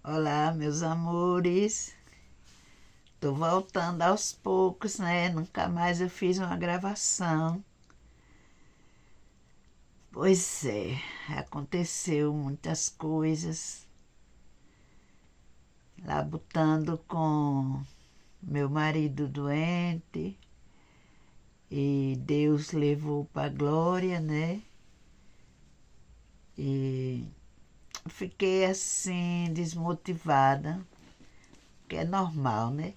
Olá, meus amores. Tô voltando aos poucos, né? Nunca mais eu fiz uma gravação. Pois é, aconteceu muitas coisas. Labutando com meu marido doente e Deus levou para a glória, né? E fiquei assim desmotivada, que é normal, né?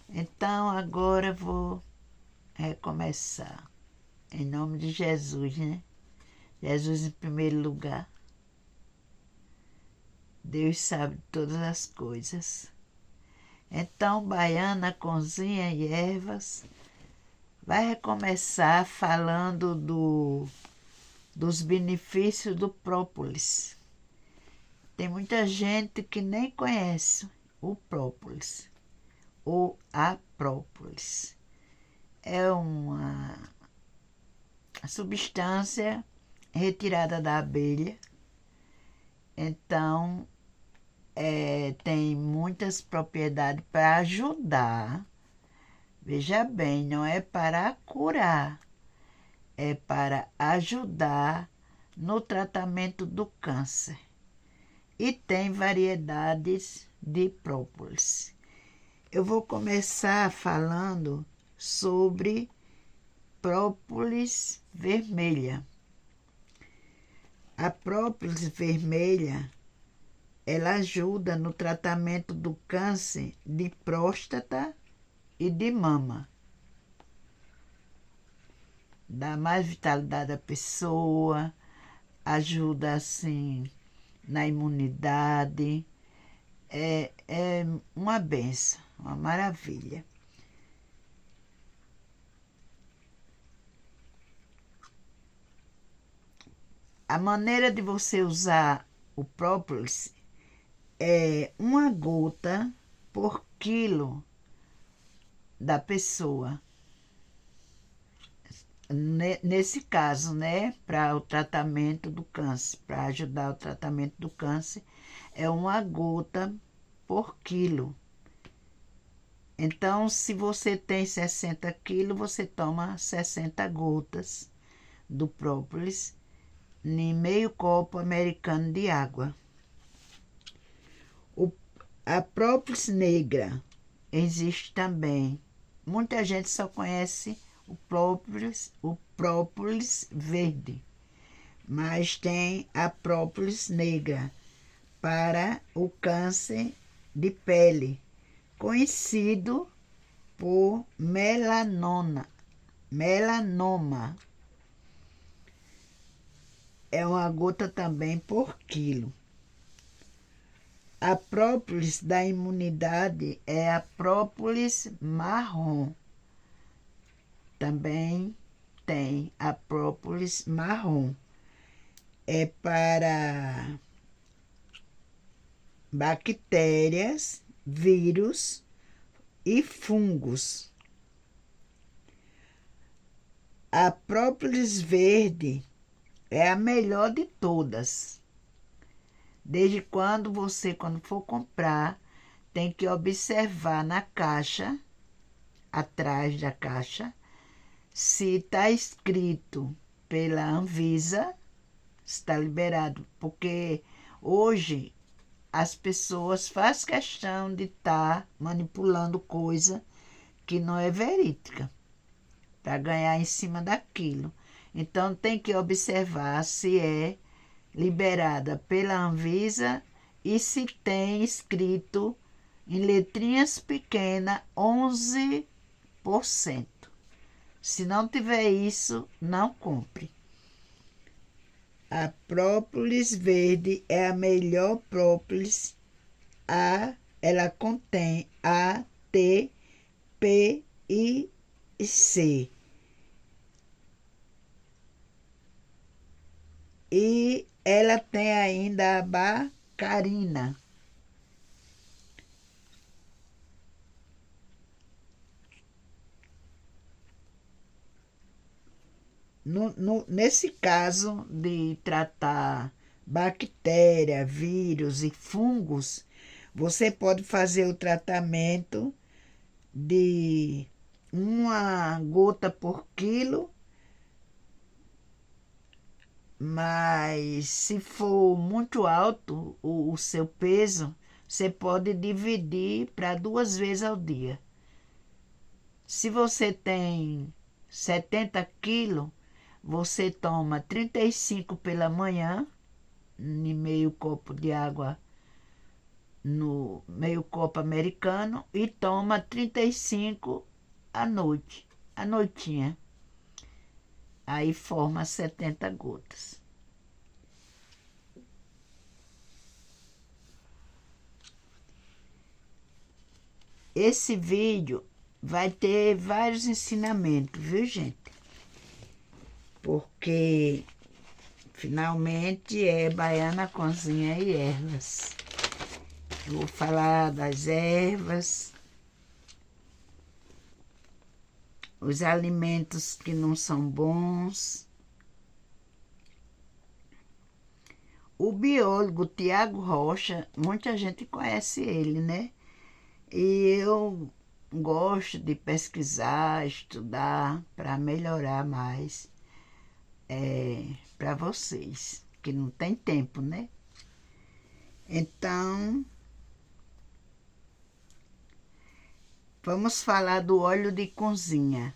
Então agora vou recomeçar. Em nome de Jesus, né? Jesus em primeiro lugar. Deus sabe todas as coisas. Então, Baiana, Cozinha e Ervas vai recomeçar falando dos benefícios do própolis. Tem muita gente que nem conhece o própolis ou a própolis. É uma substância retirada da abelha. Então, tem muitas propriedades para ajudar. Veja bem, não é para curar, é para ajudar no tratamento do câncer. E tem variedades de própolis. Eu vou começar falando sobre própolis vermelha. A própolis vermelha, ela ajuda no tratamento do câncer de próstata e de mama. Dá mais vitalidade à pessoa, ajuda assim na imunidade. É uma benção, uma maravilha. A maneira de você usar o própolis é uma gota por quilo da pessoa. Nesse caso, né, para o tratamento do câncer, para ajudar o tratamento do câncer, é uma gota por quilo. Então, se você tem 60 quilos, você toma 60 gotas do própolis em meio copo americano de água. A própolis negra existe também. Muita gente só conhece o própolis verde, mas tem a própolis negra para o câncer de pele, conhecido por melanoma. É uma gota também por quilo. A própolis da imunidade é a própolis marrom. Também tem a própolis marrom. É para bactérias, vírus e fungos. A própolis verde é a melhor de todas. Desde quando for comprar, tem que observar na caixa, atrás da caixa, se está escrito pela Anvisa, está liberado, porque hoje as pessoas fazem questão de estar manipulando coisa que não é verídica, para ganhar em cima daquilo. Então tem que observar se é liberada pela Anvisa e se tem escrito em letrinhas pequenas 11%. Se não tiver isso, não compre. A própolis verde é a melhor própolis. Ela contém A, T, P e C. E ela tem ainda a bacarina. Nesse caso de tratar bactéria, vírus e fungos, você pode fazer o tratamento de 1 gota por quilo, mas se for muito alto o seu peso, você pode dividir para 2 vezes ao dia. Se você tem 70 quilos, você toma 35 pela manhã, em meio copo de água, no meio copo americano, e toma 35 à noite, à noitinha. Aí forma 70 gotas. Esse vídeo vai ter vários ensinamentos, viu, gente? Porque finalmente é Baiana Cozinha e Ervas. Eu vou falar das ervas, os alimentos que não são bons. O biólogo Tiago Rocha, muita gente conhece ele, né? E eu gosto de pesquisar, estudar para melhorar mais para vocês, que não tem tempo, né? Então, vamos falar do óleo de cozinha.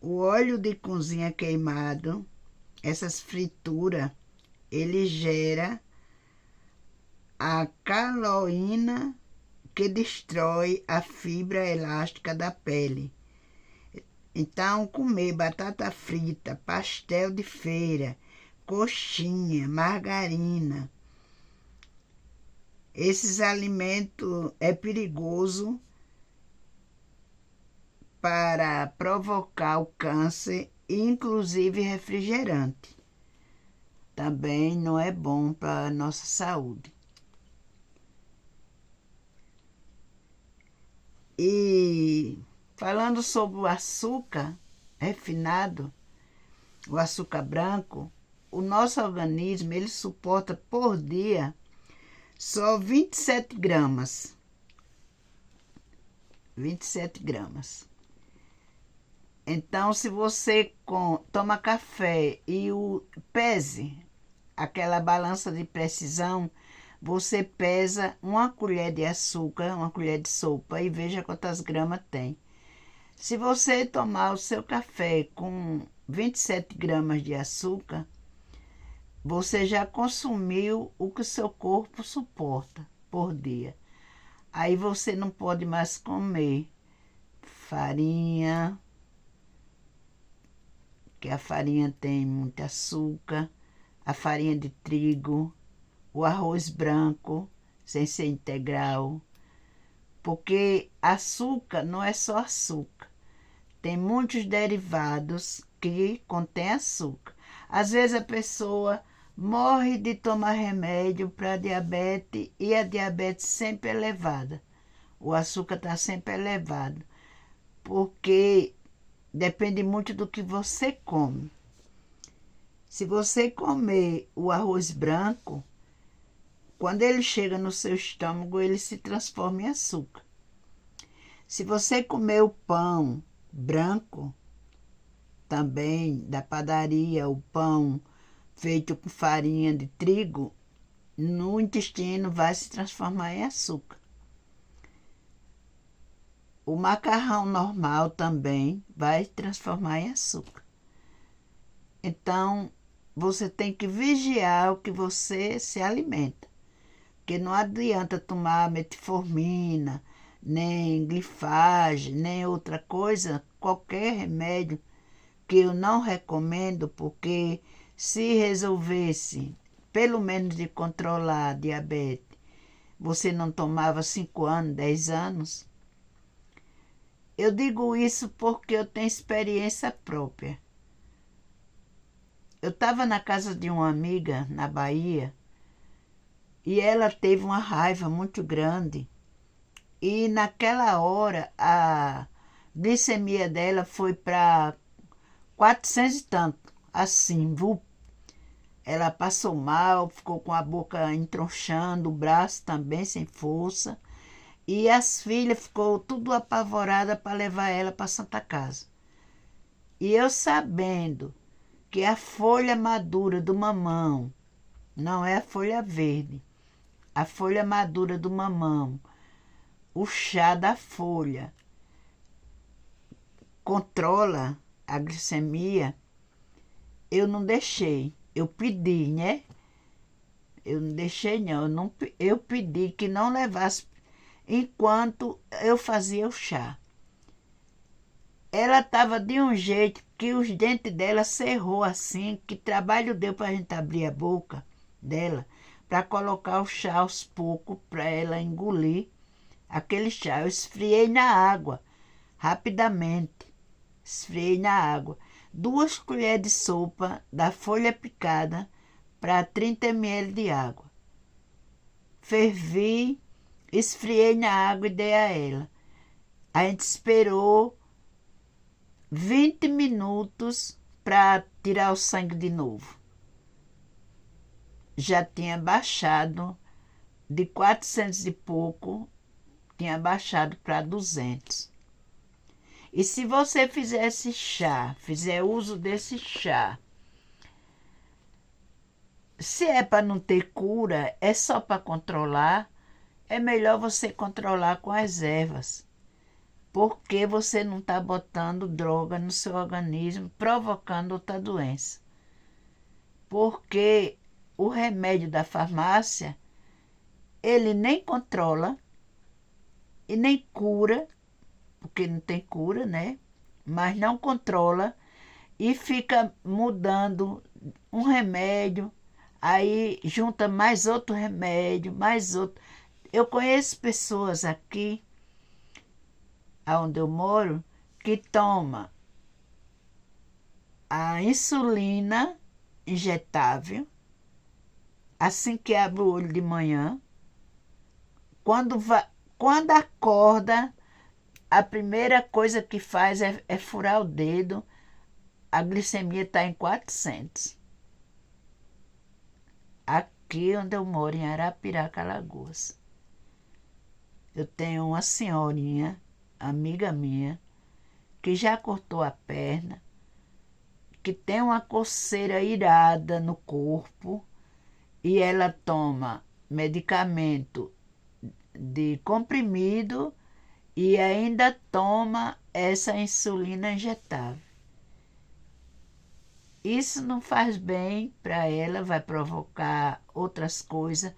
O óleo de cozinha queimado, essas frituras, ele gera a caloína que destrói a fibra elástica da pele. Então, comer batata frita, pastel de feira, coxinha, margarina, esses alimentos é perigoso para provocar o câncer, inclusive refrigerante. Também não é bom para a nossa saúde. E falando sobre o açúcar refinado, o açúcar branco, o nosso organismo ele suporta por dia só 27 gramas. 27 gramas. Então, se você toma café e pese aquela balança de precisão, você pesa 1 colher de açúcar, 1 colher de sopa e veja quantas gramas tem. Se você tomar o seu café com 27 gramas de açúcar, você já consumiu o que o seu corpo suporta por dia. Aí você não pode mais comer farinha, que a farinha tem muito açúcar, a farinha de trigo, o arroz branco, sem ser integral, porque açúcar não é só açúcar. Tem muitos derivados que contêm açúcar. Às vezes a pessoa morre de tomar remédio para diabetes e a diabetes sempre elevada. O açúcar está sempre elevado, porque depende muito do que você come. Se você comer o arroz branco, quando ele chega no seu estômago, ele se transforma em açúcar. Se você comer o pão branco, também da padaria, o pão feito com farinha de trigo, no intestino vai se transformar em açúcar. O macarrão normal também vai transformar em açúcar. Então, você tem que vigiar o que você se alimenta. Porque não adianta tomar metformina, nem glifage, nem outra coisa, qualquer remédio que eu não recomendo, porque se resolvesse, pelo menos de controlar a diabetes, você não tomava 5 anos, 10 anos. Eu digo isso porque eu tenho experiência própria. Eu estava na casa de uma amiga, na Bahia, e ela teve uma raiva muito grande. E naquela hora, a glicemia dela foi para 400 e tanto, assim, ela passou mal, ficou com a boca entronchando, o braço também sem força. E as filhas ficou tudo apavorada para levar ela para Santa Casa. E eu sabendo que a folha madura do mamão, não é a folha verde, a folha madura do mamão, o chá da folha, controla a glicemia, eu não deixei. Eu pedi, né? Eu não deixei, não. Eu pedi que não levasse enquanto eu fazia o chá. Ela estava de um jeito que os dentes dela cerrou assim, que trabalho deu para a gente abrir a boca dela, para colocar o chá aos poucos, para ela engolir aquele chá. Eu esfriei na água, rapidamente. Esfriei na água. 2 colheres de sopa da folha picada para 30 ml de água. Fervi, esfriei na água e dei a ela. A gente esperou 20 minutos para tirar o sangue de novo. Já tinha baixado de 400 e pouco, tinha baixado para 200. E se você fizer esse chá, fizer uso desse chá, se é para não ter cura, é só para controlar, é melhor você controlar com as ervas, porque você não está botando droga no seu organismo, provocando outra doença. Porque o remédio da farmácia, ele nem controla e nem cura, porque não tem cura, né? Mas não controla e fica mudando um remédio, aí junta mais outro remédio, mais outro. Eu conheço pessoas aqui, onde eu moro, que toma a insulina injetável assim que abre o olho de manhã. Quando acorda, a primeira coisa que faz é furar o dedo. A glicemia está em 400. Aqui onde eu moro, em Arapiraca, Alagoas. Eu tenho uma senhorinha, amiga minha, que já cortou a perna, que tem uma coceira irada no corpo e ela toma medicamento de comprimido e ainda toma essa insulina injetável. Isso não faz bem para ela, vai provocar outras coisas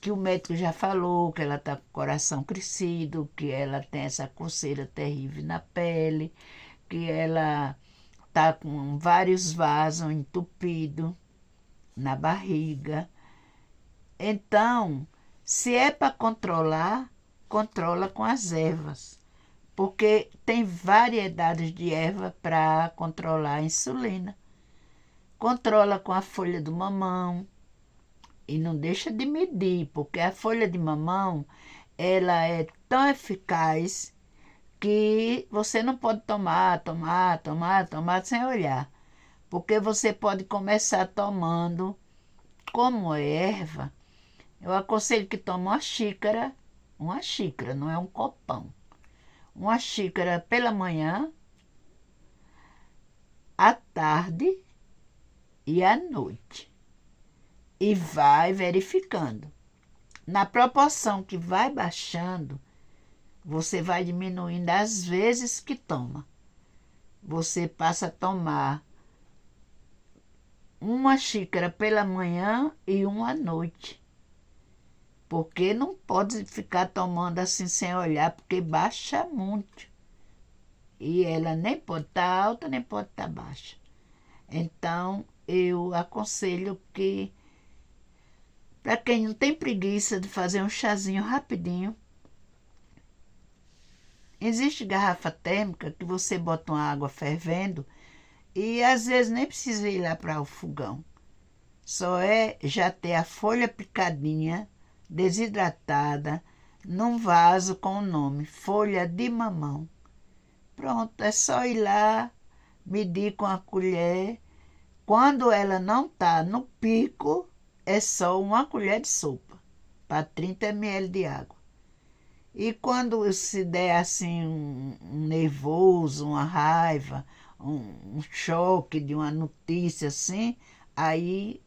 que o médico já falou, que ela está com o coração crescido, que ela tem essa coceira terrível na pele, que ela está com vários vasos entupidos na barriga. Então, se é para controlar, controla com as ervas, porque tem variedades de erva para controlar a insulina. Controla com a folha do mamão e não deixa de medir, porque a folha de mamão ela é tão eficaz que você não pode tomar sem olhar, porque você pode começar tomando como erva. Eu aconselho que tome uma xícara, não é um copão, uma xícara pela manhã, à tarde e à noite. E vai verificando. Na proporção que vai baixando, você vai diminuindo as vezes que toma. Você passa a tomar uma xícara pela manhã e uma à noite. Porque não pode ficar tomando assim sem olhar, porque baixa muito. E ela nem pode estar alta, nem pode estar baixa. Então, eu aconselho que, para quem não tem preguiça de fazer um chazinho rapidinho, existe garrafa térmica que você bota uma água fervendo e às vezes nem precisa ir lá para o fogão. Só é já ter a folha picadinha, desidratada, num vaso com o nome folha de mamão. Pronto, é só ir lá, medir com a colher, Quando ela não está no pico, é só uma colher de sopa para 30 ml de água. E quando se der assim um nervoso, uma raiva, um choque de uma notícia assim, aí,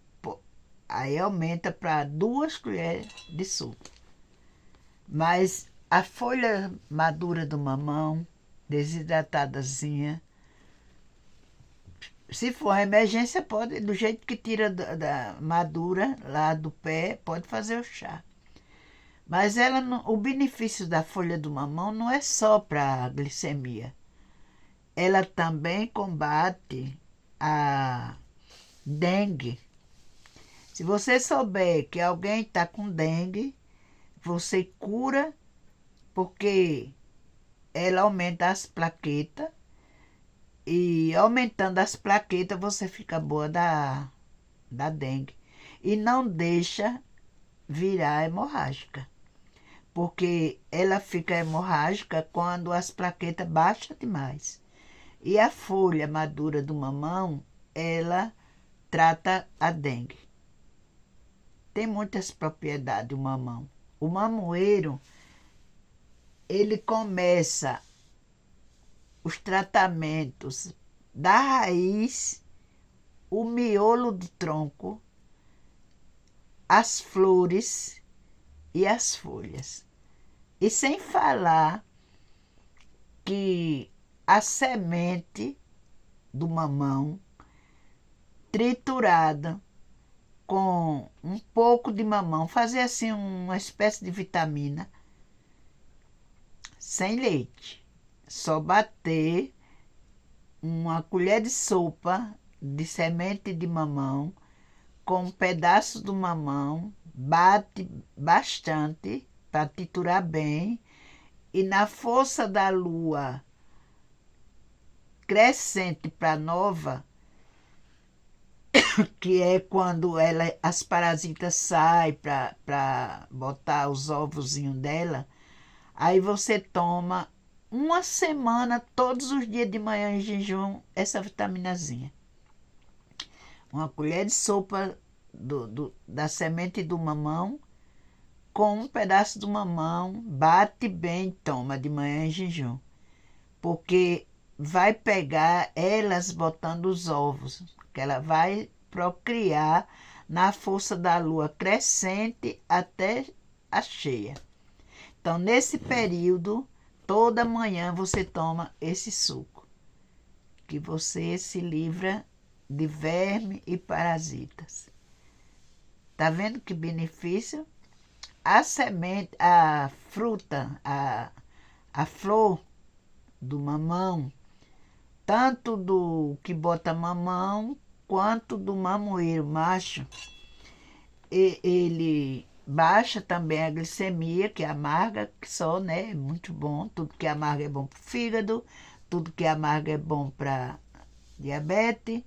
aí aumenta para 2 colheres de sopa. Mas a folha madura do mamão, desidratadazinha, se for emergência, pode, do jeito que tira da madura lá do pé, pode fazer o chá. Mas ela o benefício da folha do mamão não é só para a glicemia. Ela também combate a dengue. Se você souber que alguém está com dengue, você cura, porque ela aumenta as plaquetas, e aumentando as plaquetas você fica boa da dengue. E não deixa virar hemorrágica, porque ela fica hemorrágica quando as plaquetas baixam demais. E a folha madura do mamão, ela trata a dengue. Tem muitas propriedades o mamão. O mamoeiro, ele começa os tratamentos da raiz, o miolo do tronco, as flores e as folhas. E sem falar que a semente do mamão triturada com um pouco de mamão, fazer assim uma espécie de vitamina, sem leite. Só bater uma colher de sopa de semente de mamão com um pedaço do mamão, bate bastante para triturar bem, e na força da lua crescente para nova, que é quando as parasitas saem para botar os ovozinhos dela, aí você toma uma semana, todos os dias de manhã em jejum, essa vitaminazinha. Uma colher de sopa da semente do mamão com um pedaço do mamão, bate bem e toma de manhã em jejum. Porque vai pegar elas botando os ovos, que ela vai procriar na força da lua crescente até a cheia. Então, nesse período, toda manhã você toma esse suco, que você se livra de verme e parasitas. Tá vendo que benefício? A semente, a fruta, a flor do mamão, tanto do que bota mamão quanto do mamoeiro macho, ele baixa também a glicemia, que é amarga, que só, né, é muito bom. Tudo que é amargo é bom para o fígado, tudo que é amargo é bom para diabetes.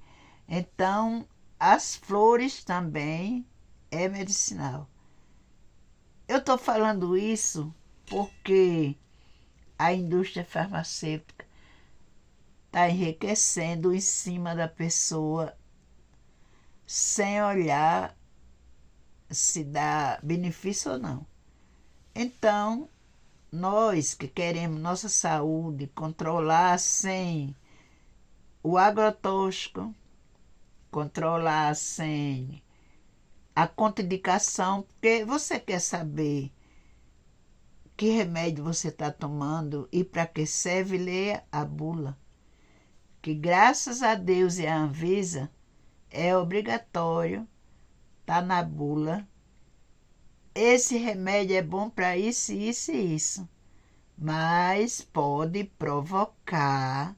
Então, as flores também é medicinal. Eu estou falando isso porque a indústria farmacêutica está enriquecendo em cima da pessoa sem olhar se dá benefício ou não. Então, nós que queremos nossa saúde controlar sem o agrotóxico, controlar sem a contraindicação, porque você quer saber que remédio você está tomando e para que serve, leia a bula. Que graças a Deus e à Anvisa é obrigatório, está na bula, esse remédio é bom para isso, isso e isso, mas pode provocar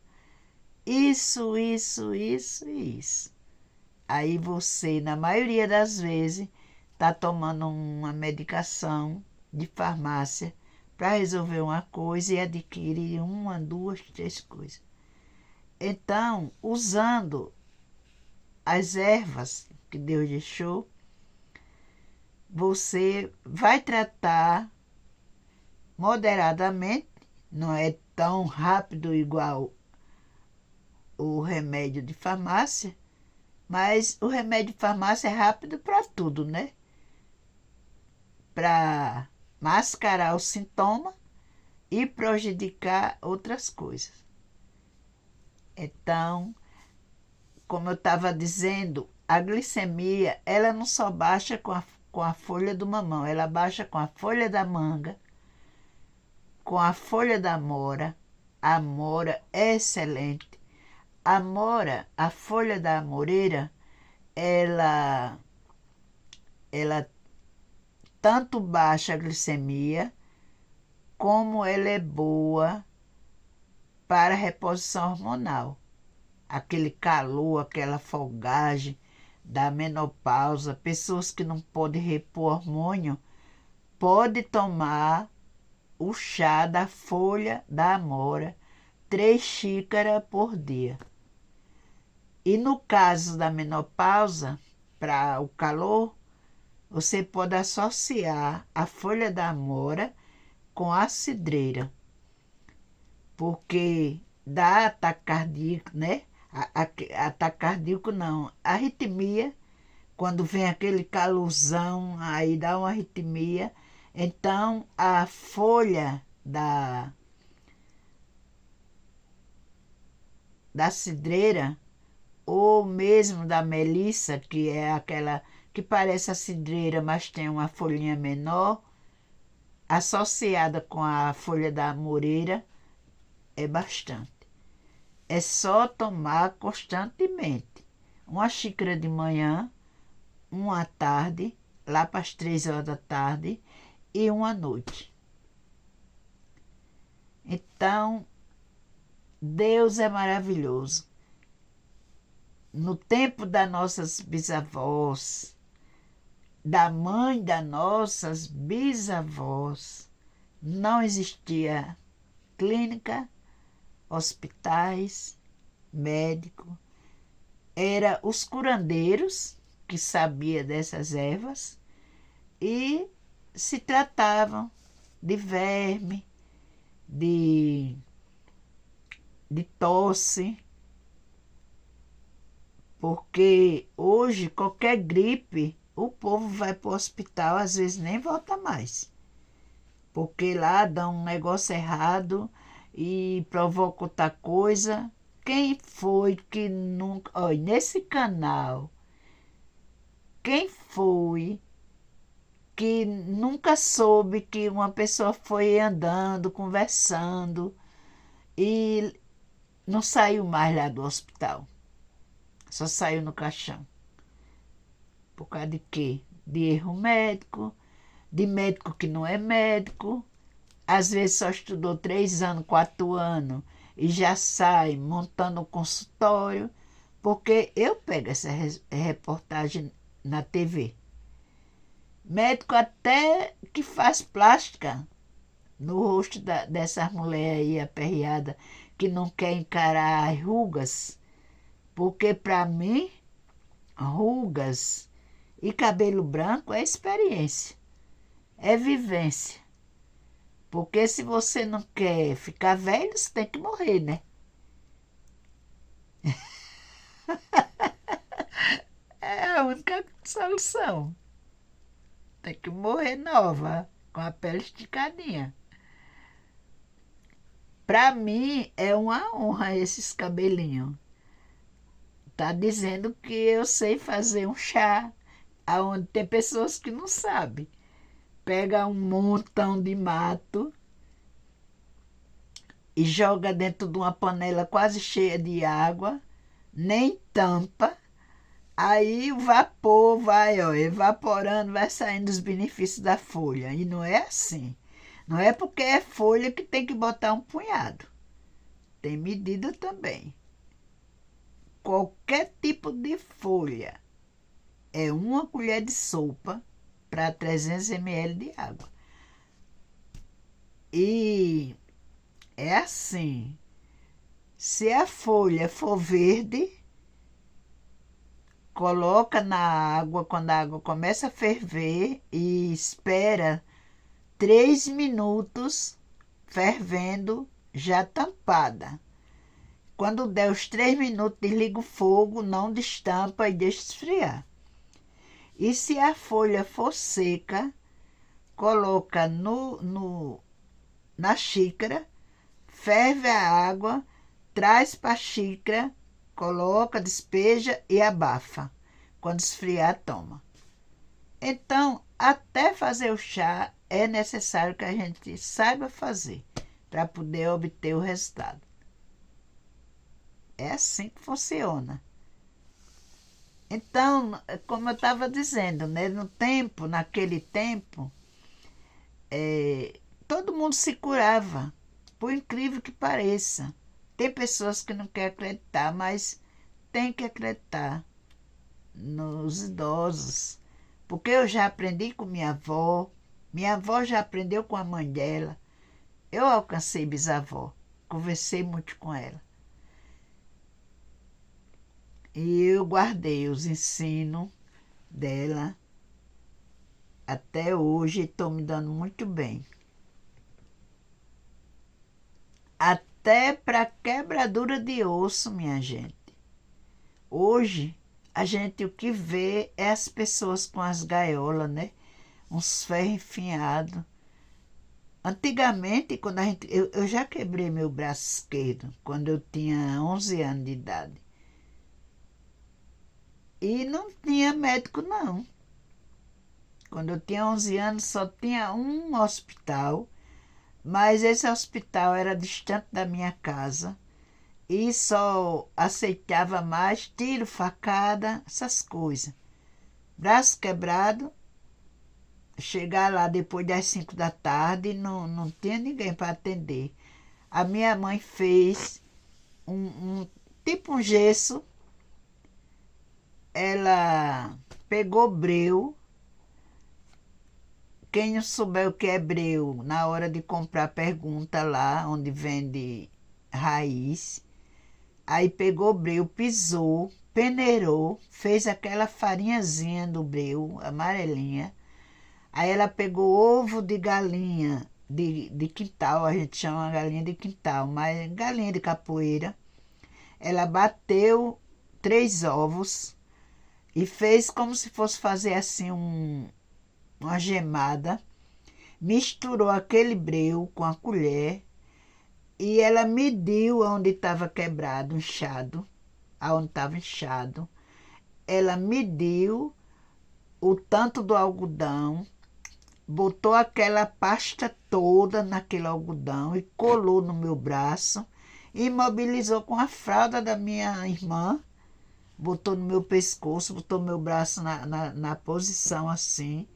isso, isso, isso e isso. Aí você, na maioria das vezes, está tomando uma medicação de farmácia para resolver uma coisa e adquire uma, duas, três coisas. Então, usando as ervas que Deus deixou, você vai tratar moderadamente, não é tão rápido igual o remédio de farmácia, Mas o remédio de farmácia é rápido para tudo, né? Para mascarar o sintoma e prejudicar outras coisas. Então, como eu estava dizendo, a glicemia, ela não só baixa com a folha do mamão, ela baixa com a folha da manga, com a folha da amora. A amora é excelente. A amora, a folha da amoreira, ela tanto baixa a glicemia, como ela é boa para a reposição hormonal. Aquele calor, aquela folgagem da menopausa, pessoas que não podem repor hormônio, pode tomar o chá da folha da amora, 3 xícaras por dia. E no caso da menopausa, para o calor, você pode associar a folha da amora com a cidreira, porque dá ataque cardíaco, né? Ataque cardíaco não, arritmia, quando vem aquele calorzão, aí dá uma arritmia. Então, a folha da cidreira, ou mesmo da melissa, que é aquela que parece a cidreira, mas tem uma folhinha menor, associada com a folha da amoreira, é bastante. É só tomar constantemente. 1 xícara de manhã, 1 à tarde, lá para as 3 horas da tarde, e 1 à noite. Então, Deus é maravilhoso. No tempo das nossas bisavós, da mãe das nossas bisavós, não existia clínica, hospitais, médico. Era os curandeiros que sabiam dessas ervas e se tratavam de verme, de tosse, porque hoje qualquer gripe o povo vai para o hospital, às vezes nem volta mais, porque lá dá um negócio errado e provoca outra coisa. Quem foi que nunca... Olha, nesse canal, quem foi que nunca soube que uma pessoa foi andando, conversando e não saiu mais lá do hospital? Só saiu no caixão. Por causa de quê? De erro médico, de médico que não é médico, às vezes só estudou 3 anos, 4 anos e já sai montando um consultório, porque eu pego essa reportagem na TV. Médico até que faz plástica no rosto dessas mulheres aí aperreadas que não quer encarar as rugas, porque para mim, rugas e cabelo branco é experiência, é vivência. Porque se você não quer ficar velho, você tem que morrer, né? É a única solução. Tem que morrer nova, com a pele esticadinha. Para mim é uma honra esses cabelinhos. Tá dizendo que eu sei fazer um chá, aonde tem pessoas que não sabem. Pega um montão de mato e joga dentro de uma panela quase cheia de água, nem tampa. Aí o vapor vai, ó, evaporando, vai saindo os benefícios da folha. E não é assim. Não é porque é folha que tem que botar um punhado. Tem medida também. Qualquer tipo de folha é 1 colher de sopa para 300 ml de água. E é assim. Se a folha for verde, coloca na água, quando a água começa a ferver, e espera 3 minutos fervendo, já tampada. Quando der os 3 minutos, desliga o fogo, não destampa e deixa esfriar. E se a folha for seca, coloca na xícara, ferve a água, traz para a xícara, coloca, despeja e abafa. Quando esfriar, toma. Então, até fazer o chá é necessário que a gente saiba fazer para poder obter o resultado. É assim que funciona. Então, como eu estava dizendo, né, naquele tempo, todo mundo se curava, por incrível que pareça. Tem pessoas que não querem acreditar, mas tem que acreditar nos idosos. Porque eu já aprendi com minha avó já aprendeu com a mãe dela. Eu alcancei bisavó, conversei muito com ela. E eu guardei os ensinos dela até hoje e estou me dando muito bem. Até para quebradura de osso, minha gente. Hoje, a gente o que vê é as pessoas com as gaiolas, né? Uns ferros enfiados. Antigamente, quando eu já quebrei meu braço esquerdo, quando eu tinha 11 anos de idade. E não tinha médico, não. Quando eu tinha 11 anos, só tinha um hospital, mas esse hospital era distante da minha casa e só aceitava mais tiro, facada, essas coisas. Braço quebrado, chegar lá depois das 5 da tarde, não tinha ninguém para atender. A minha mãe fez tipo um gesso, ela pegou breu. Quem não souber o que é breu, na hora de comprar, pergunta lá onde vende raiz. Aí pegou breu, pisou, peneirou, fez aquela farinhazinha do breu, amarelinha. Aí ela pegou ovo de galinha de quintal, a gente chama galinha de quintal, mas galinha de capoeira. Ela bateu 3 ovos e fez como se fosse fazer assim uma gemada, misturou aquele breu com a colher e ela mediu onde estava quebrado, inchado, aonde estava inchado. Ela mediu o tanto do algodão, botou aquela pasta toda naquele algodão e colou no meu braço, imobilizou com a fralda da minha irmã, botou no meu pescoço, botou meu braço na posição assim,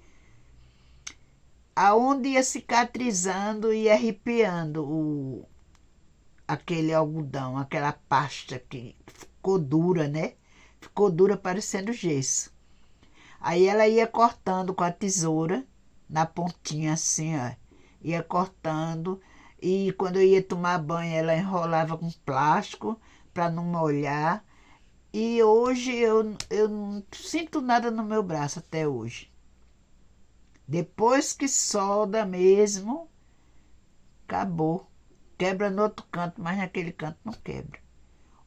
aonde ia cicatrizando e arrepiando aquele algodão, aquela pasta que ficou dura, né? Ficou dura parecendo gesso. Aí ela ia cortando com a tesoura, na pontinha assim, ó. Ia cortando e quando eu ia tomar banho ela enrolava com plástico para não molhar. E hoje eu não sinto nada no meu braço até hoje. Depois que solda mesmo, acabou. Quebra no outro canto, mas naquele canto não quebra.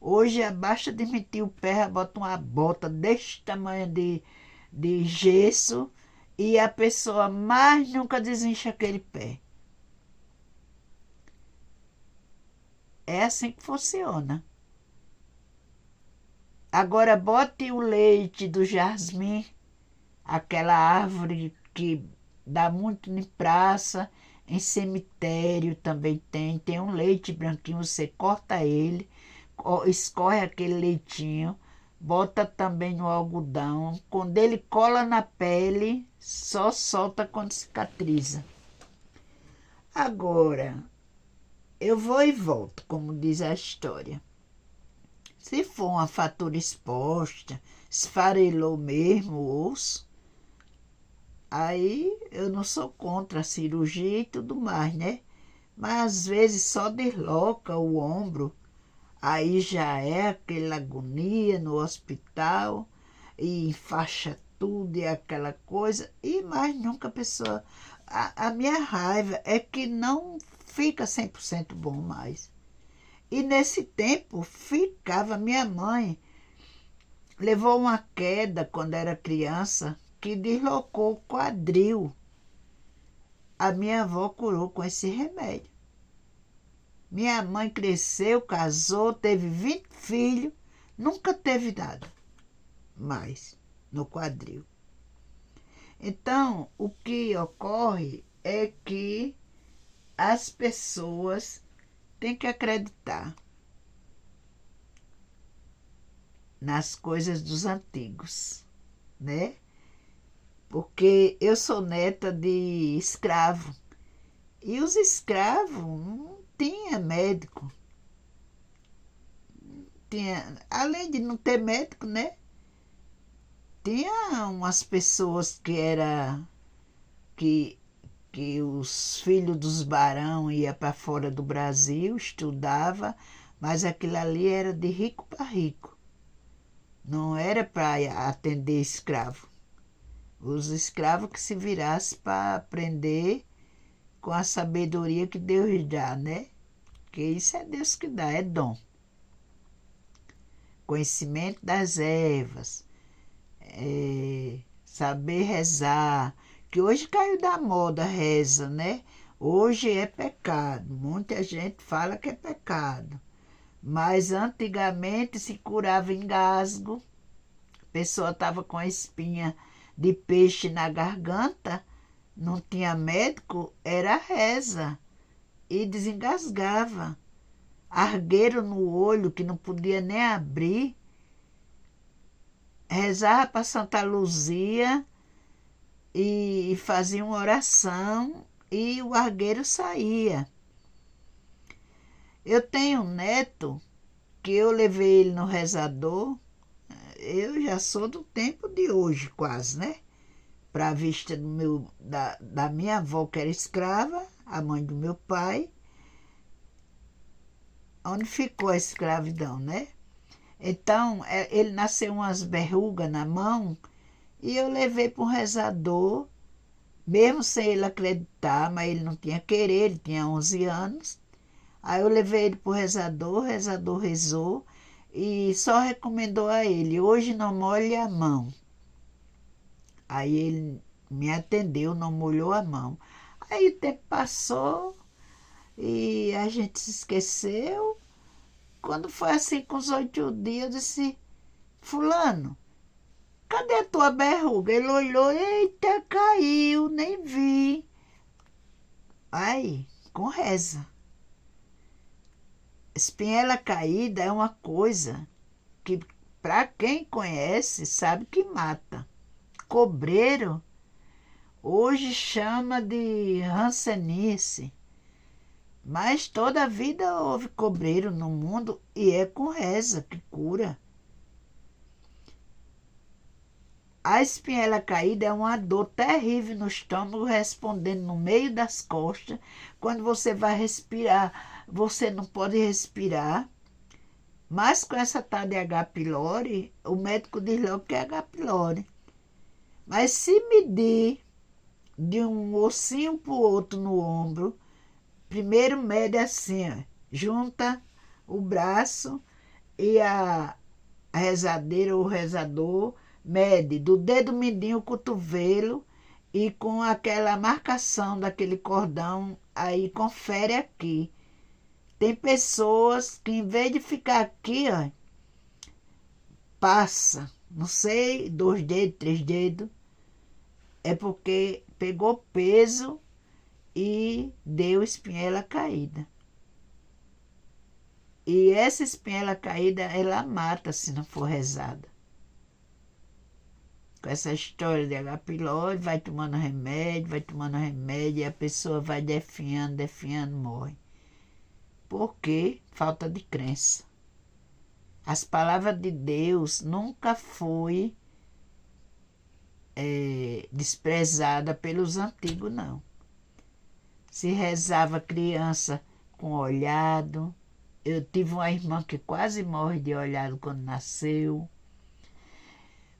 Hoje, basta de meter o pé, bota uma bota deste tamanho de gesso e a pessoa mais nunca desincha aquele pé. É assim que funciona. Agora, bote o leite do jasmim, aquela árvore que dá muito em praça, em cemitério também tem um leite branquinho, você corta ele, escorre aquele leitinho, bota também no algodão, quando ele cola na pele, só solta quando cicatriza. Agora, eu vou e volto, como diz a história. Se for uma fratura exposta, esfarelou mesmo o osso, aí eu não sou contra a cirurgia e tudo mais, né? Mas às vezes só desloca o ombro, aí já é aquela agonia no hospital e enfaixa tudo e aquela coisa, e mais nunca a pessoa... A minha raiva é que não fica 100% bom mais. E nesse tempo ficava minha mãe. Levou uma queda quando era criança que deslocou o quadril. A minha avó curou com esse remédio. Minha mãe cresceu, casou, teve 20 filhos, nunca teve nada mais no quadril. Então, o que ocorre é que as pessoas têm que acreditar nas coisas dos antigos, né? Porque eu sou neta de escravo e os escravos não tinham médico. Além de não ter médico, né? Tinha umas pessoas que, que os filhos dos barão iam para fora do Brasil, estudava, mas aquilo ali era de rico para rico. Não era para atender escravo. Os escravos que se virassem para aprender com a sabedoria que Deus dá, né? Porque isso é Deus que dá, é dom. Conhecimento das ervas, saber rezar, que hoje caiu da moda reza, né? Hoje é pecado, muita gente fala que é pecado, mas antigamente se curava engasgo, a pessoa estava com a espinha de peixe na garganta, não tinha médico, era reza e desengasgava. Argueiro no olho que não podia nem abrir, rezava para Santa Luzia e fazia uma oração e o argueiro saía. Eu tenho um neto que eu levei ele no rezador, eu já sou do tempo de hoje quase, né? Para a vista da minha avó que era escrava, a mãe do meu pai, onde ficou a escravidão, né? Então, ele nasceu umas verrugas na mão e eu levei para um rezador, mesmo sem ele acreditar, mas ele não tinha querer, ele tinha 11 anos. Aí eu levei ele para o rezador rezou e só recomendou a ele, hoje não molhe a mão. Aí ele me atendeu, não molhou a mão. Aí o tempo passou e a gente se esqueceu. Quando foi assim com os 8 dias, eu disse, fulano, cadê a tua verruga? Ele olhou, eita, caiu, nem vi. Aí, com reza. Espinhela caída é uma coisa que, para quem conhece, sabe que mata. Cobreiro, hoje chama de rancenice, mas toda a vida houve cobreiro no mundo e é com reza que cura. A espinhela caída é uma dor terrível no estômago, respondendo no meio das costas. Quando você vai respirar, você não pode respirar. Mas com essa tal de H. pylori, o médico diz logo que é H. pylori. Mas se medir de um ossinho para o outro no ombro, primeiro mede assim, ó, junta o braço e a rezadeira ou rezador mede do dedo mindinho ao cotovelo e com aquela marcação daquele cordão, aí confere aqui. Tem pessoas que em vez de ficar aqui, ó, passa, não sei, 2 dedos, 3 dedos, é porque pegou peso e deu espinhela caída. E essa espinhela caída, ela mata se não for rezada. Com essa história de H. pylori, vai tomando remédio, e a pessoa vai definhando, morre. Por quê? Falta de crença. As palavras de Deus nunca foi desprezada pelos antigos, não. Se rezava criança com olhado. Eu tive uma irmã que quase morre de olhado quando nasceu.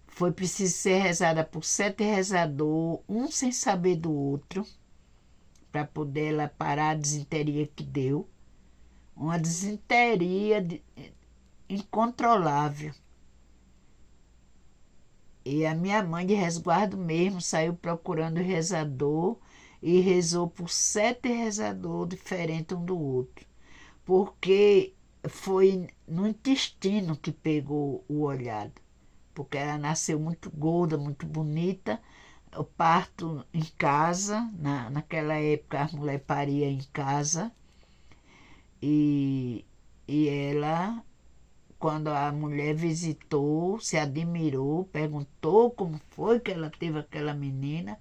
Foi preciso ser rezada por 7 rezadores, um sem saber do outro, para poder ela parar a disenteria que deu. uma desinteria incontrolável. E a minha mãe, de resguardo mesmo, saiu procurando o rezador e rezou por 7 rezadores diferentes um do outro, porque foi no intestino que pegou o olhado, porque ela nasceu muito gorda, muito bonita. O parto em casa, naquela época a mulher paria em casa, e, e ela, quando a mulher visitou, se admirou, perguntou como foi que ela teve aquela menina,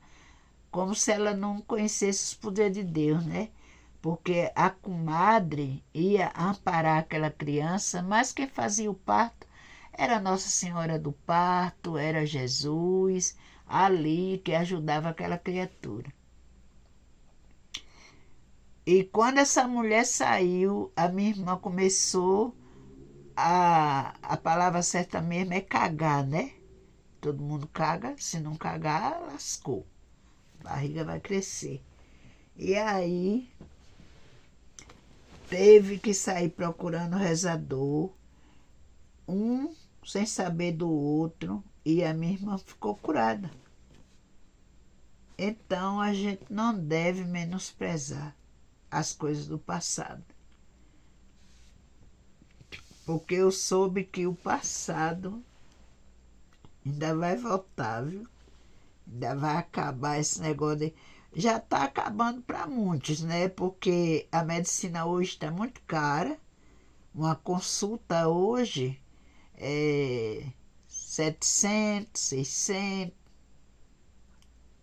como se ela não conhecesse os poderes de Deus, né? Porque a comadre ia amparar aquela criança, mas quem fazia o parto era Nossa Senhora do Parto, era Jesus, ali que ajudava aquela criatura. E quando essa mulher saiu, a minha irmã começou a palavra certa mesmo é cagar, né? Todo mundo caga, se não cagar, lascou. A barriga vai crescer. E aí teve que sair procurando rezador, um sem saber do outro, e a minha irmã ficou curada. Então a gente não deve menosprezar as coisas do passado, porque eu soube que o passado ainda vai voltar, viu? Ainda vai acabar esse negócio de... Já está acabando para muitos, né? Porque a medicina hoje está muito cara. Uma consulta hoje é 700, 600,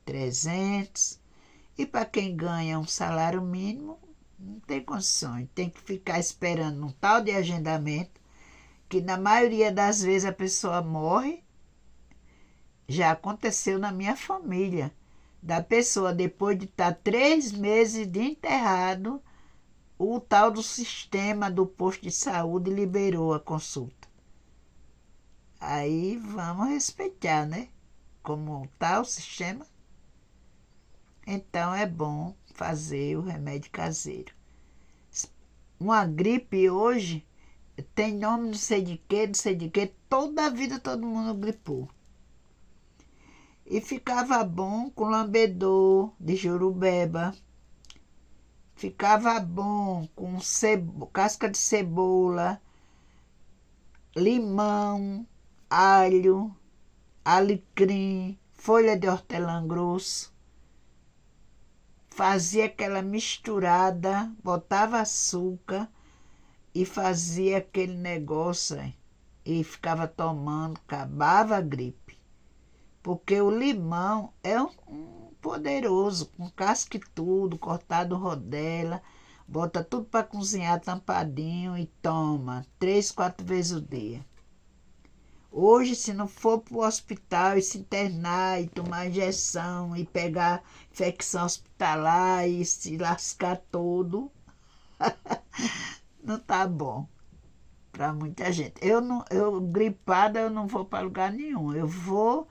300. E para quem ganha um salário mínimo, não tem condições. Tem que ficar esperando um tal de agendamento, que na maioria das vezes a pessoa morre. Já aconteceu na minha família, da pessoa, depois de estar 3 meses de enterrado, o tal do sistema do posto de saúde liberou a consulta. Aí vamos respeitar, né? Como está o sistema. Então é bom fazer o remédio caseiro. Uma gripe hoje tem nome não sei de quê, não sei de quê. Toda a vida todo mundo gripou. E ficava bom com lambedor de jurubeba. Ficava bom com casca de cebola, limão, alho, alecrim, folha de hortelã grosso. Fazia aquela misturada, botava açúcar e fazia aquele negócio e ficava tomando, acabava a gripe. Porque o limão é um poderoso, com casca e tudo, cortado rodela, bota tudo para cozinhar tampadinho e toma 3, 4 vezes o dia. Hoje, se não for para o hospital e se internar e tomar injeção e pegar infecção hospitalar e se lascar todo, não tá bom para muita gente. Eu gripada, eu não vou para lugar nenhum. Eu vou.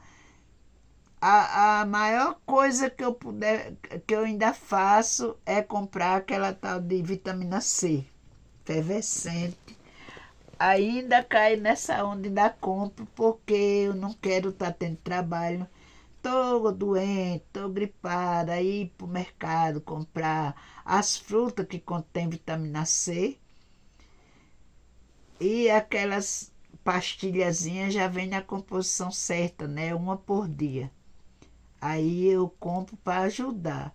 A maior coisa que eu puder, que eu ainda faço é comprar aquela tal de vitamina C, efervescente. Ainda caio nessa onda, ainda compro, porque eu não quero estar tendo trabalho. Estou doente, estou gripada, aí ir para o mercado comprar as frutas que contêm vitamina C e aquelas pastilhazinhas já vem na composição certa, né? Uma por dia. Aí eu compro para ajudar.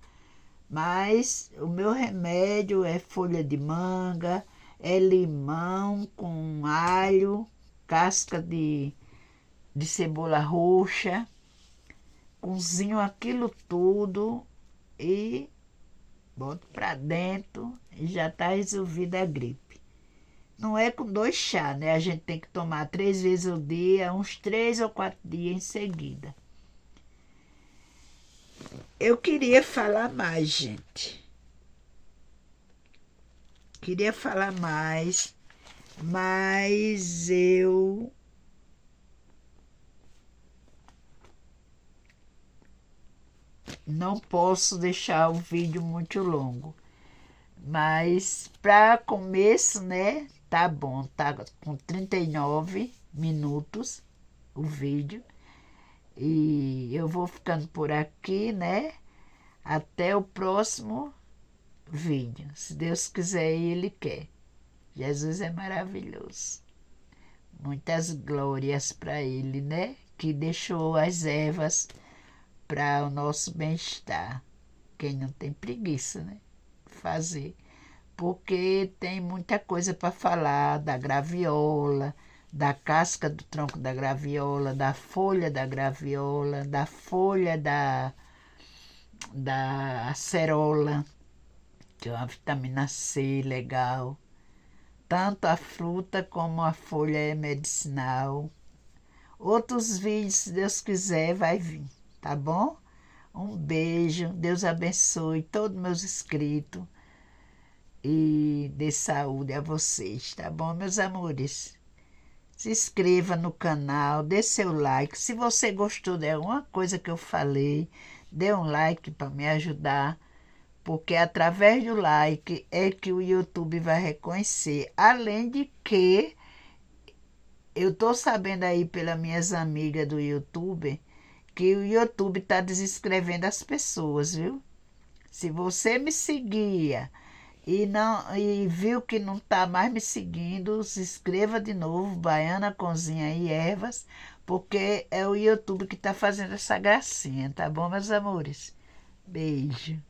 Mas o meu remédio é folha de manga, é limão com alho, casca de cebola roxa. Cozinho aquilo tudo e boto para dentro e já está resolvida a gripe. Não é com 2 chás, né? A gente tem que tomar 3 vezes ao dia, uns 3 ou 4 dias em seguida. Eu queria falar mais, gente. Queria falar mais, mas eu não posso deixar o vídeo muito longo. Mas para começo, né? Tá bom, tá com 39 minutos o vídeo. E eu vou ficando por aqui, né? Até o próximo vídeo. Se Deus quiser e Ele quer. Jesus é maravilhoso. Muitas glórias para Ele, né? Que deixou as ervas para o nosso bem-estar. Quem não tem preguiça, né? Fazer. Porque tem muita coisa para falar da graviola, da casca do tronco da graviola, da folha da graviola, da folha da acerola, que é uma vitamina C legal. Tanto a fruta como a folha é medicinal. Outros vídeos, se Deus quiser, vai vir, tá bom? Um beijo, Deus abençoe todos meus inscritos e dê saúde a vocês, tá bom, meus amores? Se inscreva no canal, dê seu like. Se você gostou de alguma coisa que eu falei, dê um like para me ajudar, porque através do like é que o YouTube vai reconhecer. Além de que eu tô sabendo aí pelas minhas amigas do YouTube que o YouTube está desinscrevendo as pessoas, viu? Se você me seguia e viu que não está mais me seguindo, se inscreva de novo, Baiana Cozinha e Ervas, porque é o YouTube que está fazendo essa gracinha, tá bom, meus amores? Beijo.